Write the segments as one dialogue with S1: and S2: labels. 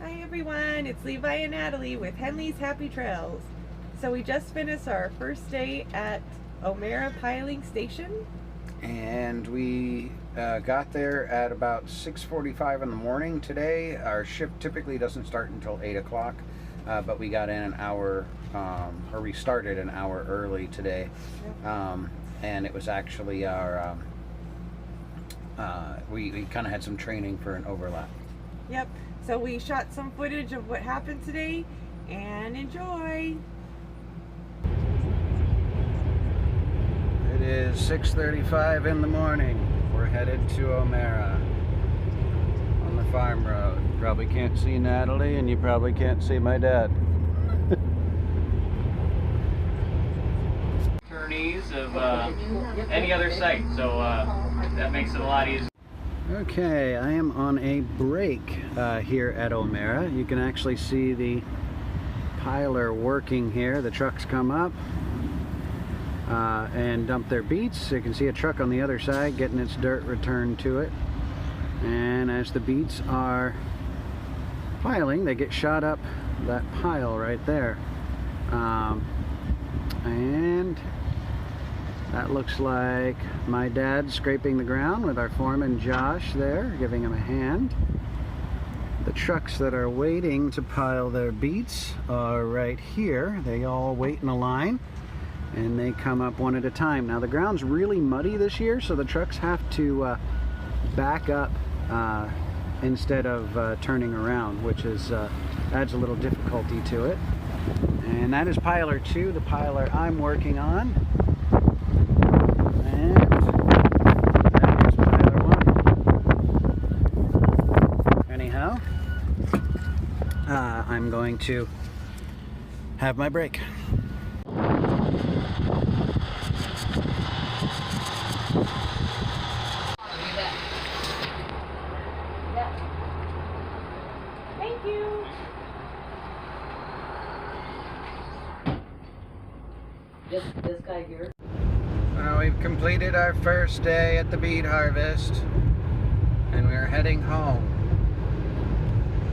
S1: Hi everyone, it's Levi and Natalie with Henley's Happy Trails. So we just finished our first day at O'Mara Piling Station.
S2: And we got there at about 6:45 in the morning today. Our shift typically doesn't start until 8 o'clock, but we got in an hour, or we started an hour early today. And it was actually our, we kind of had some training for an overlap.
S1: Yep, so we shot some footage of what happened today, and enjoy!
S2: It is 6:35 in the morning. We're headed to O'Mara on the farm road. Probably can't see Natalie, and you probably can't see my dad.
S3: Attorneys of any other site, so that makes it a lot easier.
S2: Okay, I am on a break here at O'Mara. You can actually see the piler working here. The trucks come up and dump their beets. You can see a truck on the other side getting its dirt returned to it. And as the beets are piling, they get shot up that pile right there. And that looks like my dad scraping the ground with our foreman Josh there, giving him a hand. The trucks that are waiting to pile their beets are right here. They all wait in a line and they come up one at a time. Now the ground's really muddy this year, so the trucks have to back up instead of turning around, which is adds a little difficulty to it. And that is piler 2, the piler I'm working on. And that is piler 1. Anyhow, I'm going to have my break.
S1: Thank you!
S4: This guy here.
S2: We've completed our first day at the Beet Harvest, and we're heading home.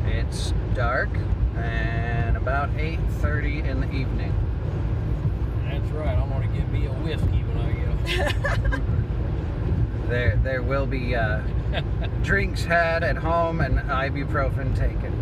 S2: It's dark and about 8:30 in the evening.
S5: That's right. I'm gonna get me a whiskey when I get home.
S2: There will be drinks had at home and ibuprofen taken.